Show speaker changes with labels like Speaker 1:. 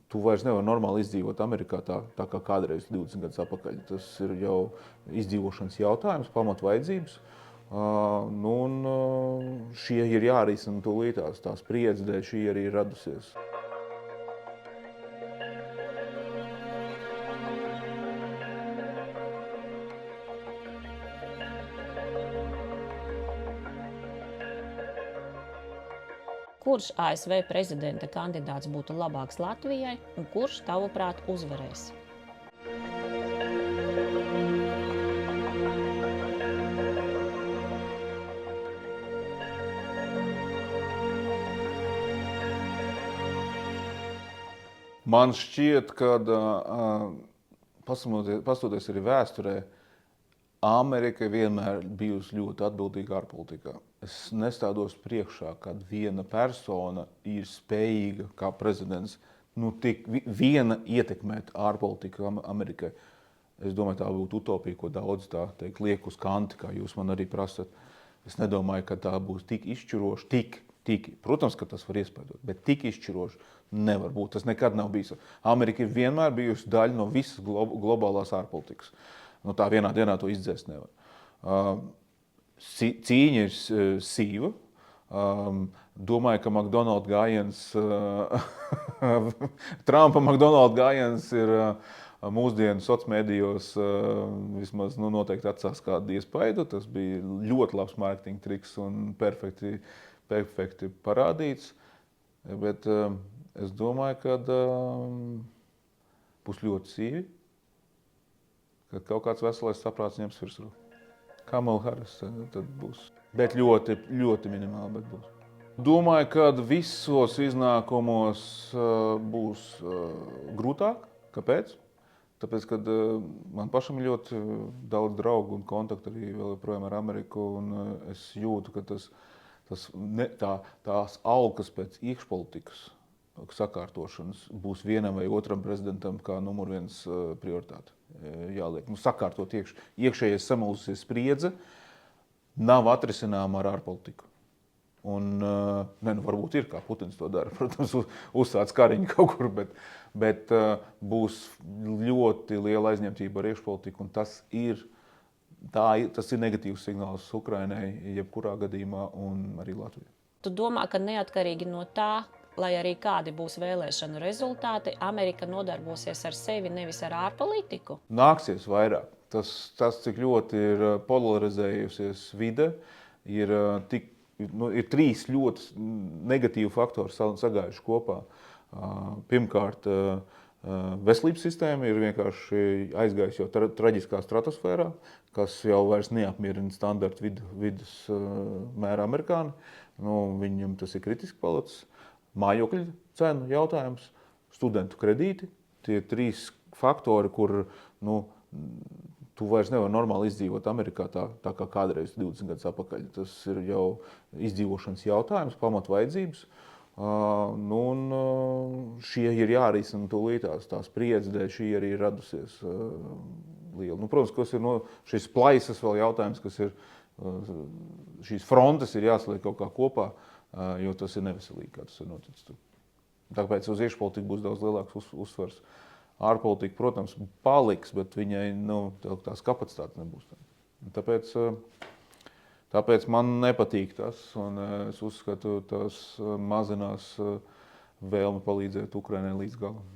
Speaker 1: tu vairs nevari normāli izdzīvot Amerikā tā kā kādreiz 20 gadus atpakaļ. Tas ir jau izdzīvošanas jautājums, pamatvajadzības. Šie ir jārisina tūlītās, tās spriedzes dēļ šī arī ir radusies.
Speaker 2: Kurš ASV prezidenta kandidāts būtu labāks Latvijai un kurš, tavuprāt, uzvarēs?
Speaker 1: Man šķiet, ka pastoties arī vēsturē, Amerika vienmēr bijusi ļoti atbildīga ārpolitikā. Es nestādos priekšā, kad viena persona ir spējīga, kā prezidents, tik viena ietekmēt ārpolitiku Amerikai. Es domāju, tā būtu utopija, ko daudz tā teikt liek uz kanti, kā jūs man arī prasat. Es nedomāju, ka tā būs tik izšķiroša, protams, ka tas var iespēdot, bet tik izšķiroša nevar būt. Tas nekad nav bijis. Amerika ir vienmēr bijusi daļa no visas globālās ārpolitikas. Tā vienā dienā to izdzēst nevar. Cīņa ir sīva. Domāju, ka McDonald's gājiens, Trumpa McDonald's gājiens ir mūsdienu sociālmedijos vismaz noteikti atstās kādu iespaidu. Tas bija ļoti labs mārketinga triks un perfekti parādīts. Bet es domāju, ka būs ļoti sīvi, kad kaut kāds veselais saprāts ņems virsroku. Kamala Harris tad būs. Bet ļoti, ļoti minimāli, bet būs. Domāju, ka visos iznākumos būs grūtāk. Kāpēc? Tāpēc, kad man pašam ir ļoti daudz draugu un kontaktu arī vēl joprojām ar Ameriku, un es jūtu, ka tās alkas pēc iekšpolitikas sakārtošanas būs vienam vai otram prezidentam kā numur viens prioritāte jāliek. Sakārtot iekšējais samulsusies spriedze nav atrisināma ar ārpolitiku. Varbūt ir, kā Putins to dara, protams, uzsāc kariņu kaut kur, bet būs ļoti liela aizņemtība ar iekšpolitiku, un tas ir negatīvs signāls Ukrainai, jebkurā gadījumā, un arī Latvijai.
Speaker 2: Tu domā, ka neatkarīgi no tā, lai arī kādi būs vēlēšanu rezultāti, Amerika nodarbosies ar sevi, nevis ar ārpolitiku?
Speaker 1: Nāksies vairāk. Tas cik ļoti ir polarizējusies vide, ir trīs ļoti negatīvi faktori sagājuši kopā. Pirmkārt, veselības sistēma ir vienkārši aizgājusi jau traģiskā stratosfērā, kas jau vairs neapmierina standartu vidus mēra amerikāni. Viņam tas ir kritiski palicis. Mājokļu cenu jautājums, studentu kredīti. Tie trīs faktori, kur tu vairs nevari normāli izdzīvot Amerikā tā kā kādreiz 20 gadus atpakaļ. Tas ir jau izdzīvošanas jautājums, pamatvajadzības. Šie ir jārisina tūlītās, tās spriedzes dēļ šī arī ir radusies liela. Protams, kas ir šis plaisas vēl jautājums, kas ir šīs frontes ir jāsaliek kaut kā kopā, jo tas ir neveselīgi, kā tas ir noticis. Tāpēc uz iekšpolitiku būs daudz lielāks uzsvars. Ārpolitika, protams, paliks, bet viņai tās kapacitātes nebūs. Tāpēc man nepatīk tas, un es uzskatu, tas mazinās vēlmi palīdzēt Ukrainai līdz galam.